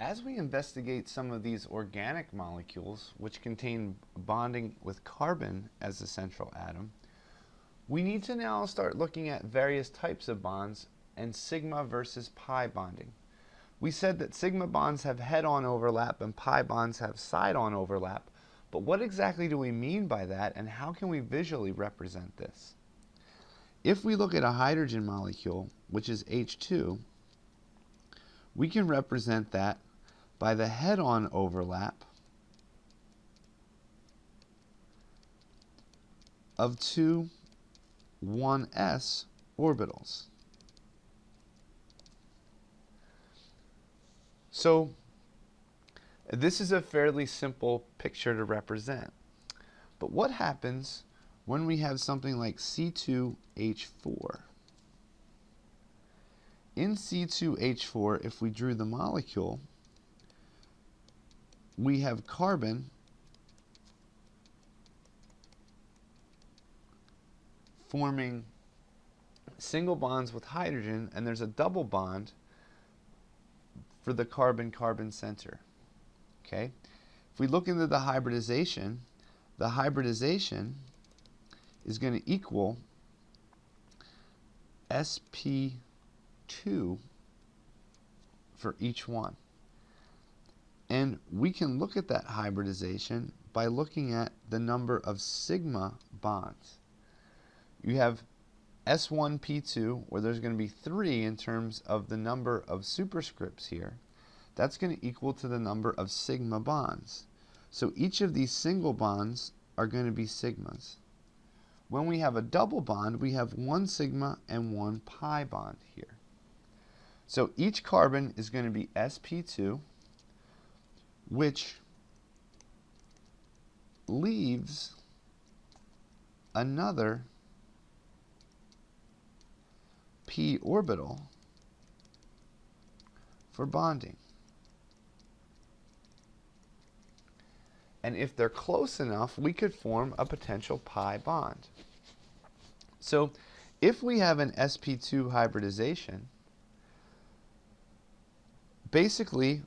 As we investigate some of these organic molecules, which contain bonding with carbon as the central atom, we need to now start looking at various types of bonds and sigma versus pi bonding. We said that sigma bonds have head-on overlap and pi bonds have side-on overlap, but what exactly do we mean by that, and how can we visually represent this? If we look at a hydrogen molecule, which is H2, we can represent that by the head-on overlap of two 1s orbitals. So this is a fairly simple picture to represent. But what happens when we have something like C2H4? In C2H4, if we drew the molecule, we have carbon forming single bonds with hydrogen, and there's a double bond for the carbon-carbon center. Okay? If we look into the hybridization is going to equal Sp2 for each one. And we can look at that hybridization by looking at the number of sigma bonds. You have S1P2, where there's going to be 3 in terms of the number of superscripts here. That's going to equal to the number of sigma bonds. So each of these single bonds are going to be sigmas. When we have a double bond, we have 1 sigma and 1 pi bond here. So each carbon is going to be Sp2, which leaves another p orbital for bonding. And if they're close enough, we could form a potential pi bond. So if we have an Sp2 hybridization, basically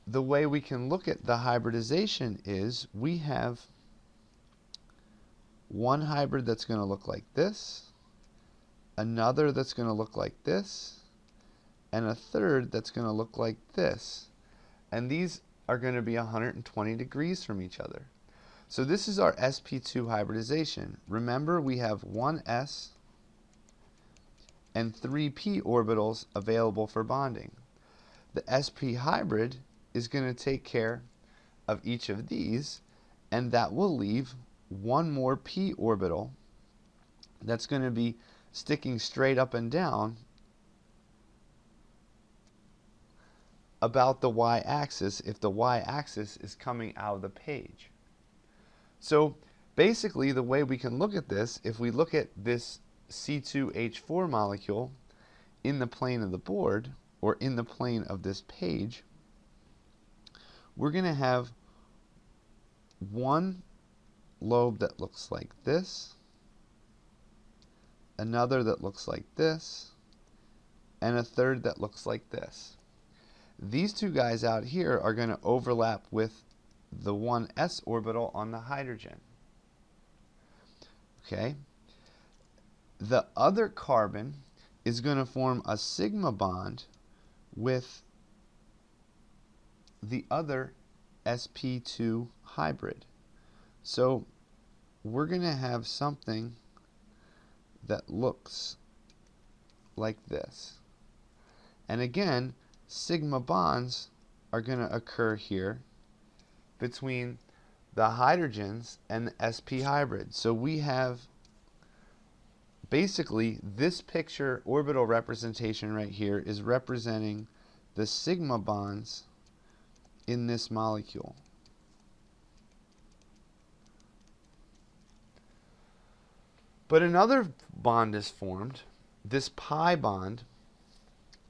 the way we can look at the hybridization is we have one hybrid that's going to look like this, another that's going to look like this, and a third that's going to look like this. And these are going to be 120 degrees from each other. So this is our Sp2 hybridization. Remember, we have 1s and 3 p orbitals available for bonding. The sp hybrid is going to take care of each of these, and that will leave one more p orbital that's going to be sticking straight up and down about the y-axis if the y-axis is coming out of the page. So basically the way we can look at this, if we look at this C2H4 molecule in the plane of the board, or in the plane of this page, we're going to have one lobe that looks like this, another that looks like this, and a third that looks like this. These two guys out here are going to overlap with the 1s orbital on the hydrogen. Okay? The other carbon is going to form a sigma bond with the other Sp2 hybrid. So we're going to have something that looks like this. And again, sigma bonds are going to occur here between the hydrogens and the sp hybrid. So we have basically this picture orbital representation right here is representing the sigma bonds in this molecule. But another bond is formed, this pi bond,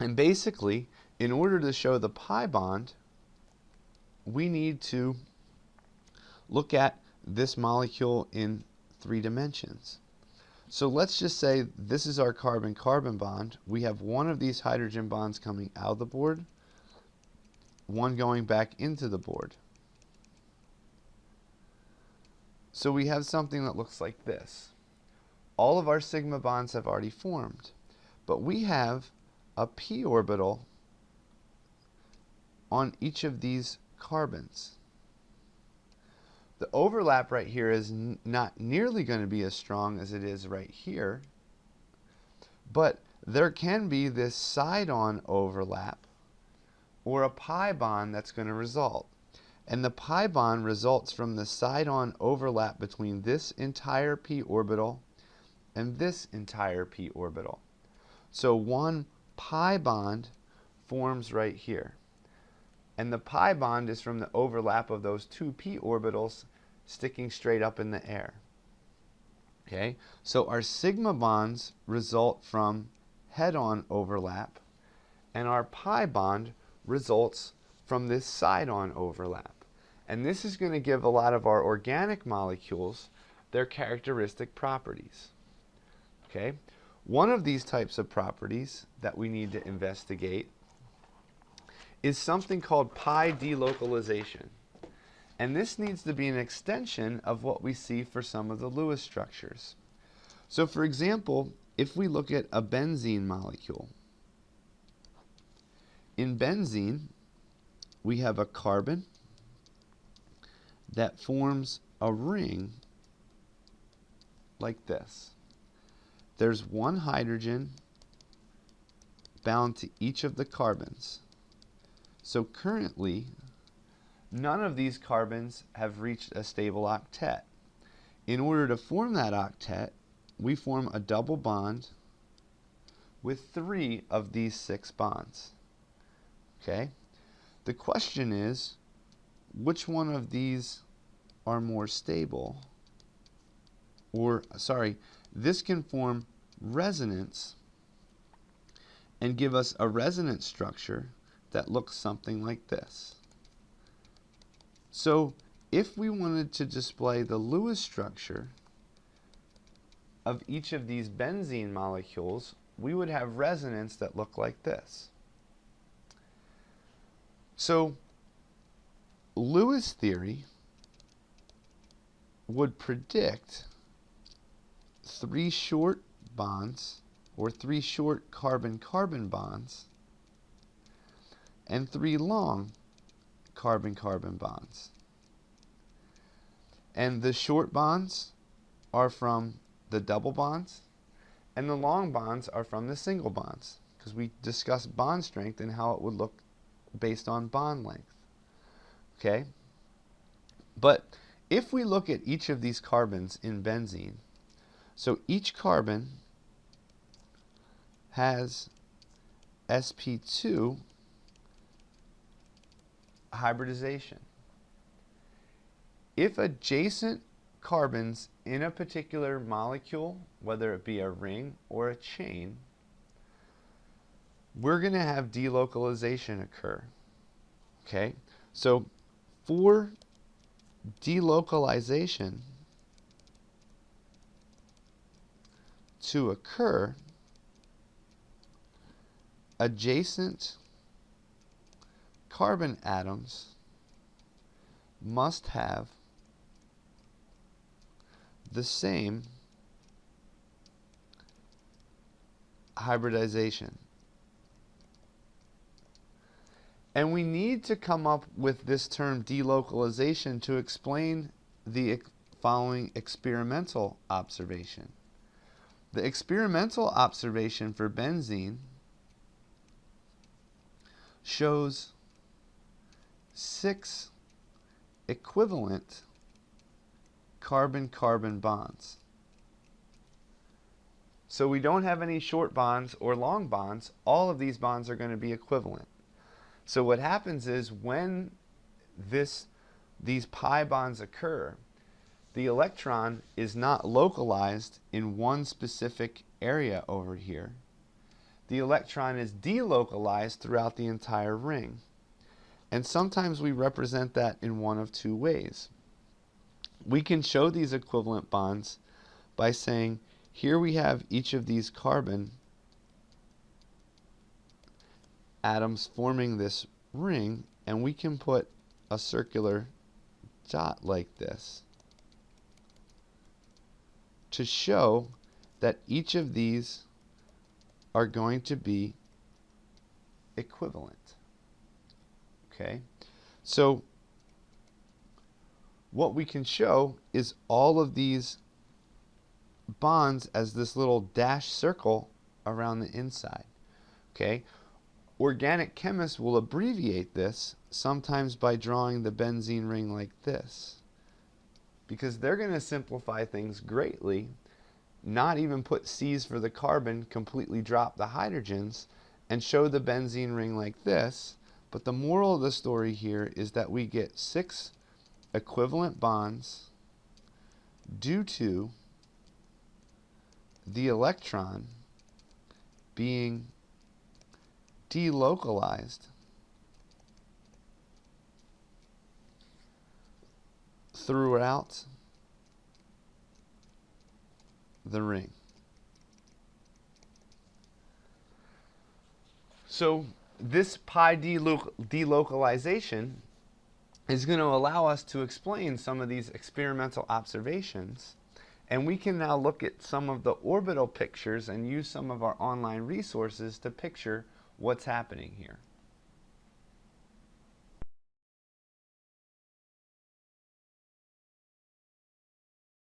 and basically in order to show the pi bond, we need to look at this molecule in 3 dimensions. So let's just say this is our carbon-carbon bond. We have one of these hydrogen bonds coming out of the board, one going back into the board. So we have something that looks like this. All of our sigma bonds have already formed, but we have a p orbital on each of these carbons. The overlap right here is not nearly going to be as strong as it is right here, but there can be this side-on overlap or a pi bond that's going to result. And the pi bond results from the side-on overlap between this entire p orbital and this entire p orbital. So one pi bond forms right here. And the pi bond is from the overlap of those two p orbitals sticking straight up in the air. Okay, so our sigma bonds result from head-on overlap, and our pi bond results from this side-on overlap. And this is going to give a lot of our organic molecules their characteristic properties. Okay, one of these types of properties that we need to investigate is something called pi delocalization. And this needs to be an extension of what we see for some of the Lewis structures. So for example, if we look at a benzene molecule, in benzene we have a carbon that forms a ring like this. There's one hydrogen bound to each of the carbons. So currently, none of these carbons have reached a stable octet. In order to form that octet, we form a double bond with 3 of these 6 bonds. Okay? The question is, which one of these are more stable? Or, sorry, this can form resonance and give us a resonance structure that looks something like this. So if we wanted to display the Lewis structure of each of these benzene molecules, we would have resonance that look like this. So Lewis theory would predict 3 short bonds, or 3 short carbon-carbon bonds, and 3 long carbon-carbon bonds. And the short bonds are from the double bonds, and the long bonds are from the single bonds, because we discussed bond strength and how it would look based on bond length. Okay? But if we look at each of these carbons in benzene, so each carbon has Sp2 hybridization. If adjacent carbons in a particular molecule, whether it be a ring or a chain, we're going to have delocalization occur. Okay? So for delocalization to occur, adjacent carbon atoms must have the same hybridization. And we need to come up with this term delocalization to explain the following experimental observation. The experimental observation for benzene shows 6 equivalent carbon-carbon bonds. So we don't have any short bonds or long bonds. All of these bonds are going to be equivalent. So what happens is when these pi bonds occur, the electron is not localized in one specific area over here. The electron is delocalized throughout the entire ring. And sometimes we represent that in one of 2 ways. We can show these equivalent bonds by saying, here we have each of these carbon atoms forming this ring, and we can put a circular dot like this to show that each of these are going to be equivalent. Okay, so what we can show is all of these bonds as this little dash circle around the inside. Okay, organic chemists will abbreviate this sometimes by drawing the benzene ring like this, because they're going to simplify things greatly, not even put C's for the carbon, completely drop the hydrogens, and show the benzene ring like this. But the moral of the story here is that we get 6 equivalent bonds due to the electron being delocalized throughout the ring. So this pi delocalization is going to allow us to explain some of these experimental observations, and we can now look at some of the orbital pictures and use some of our online resources to picture what's happening here.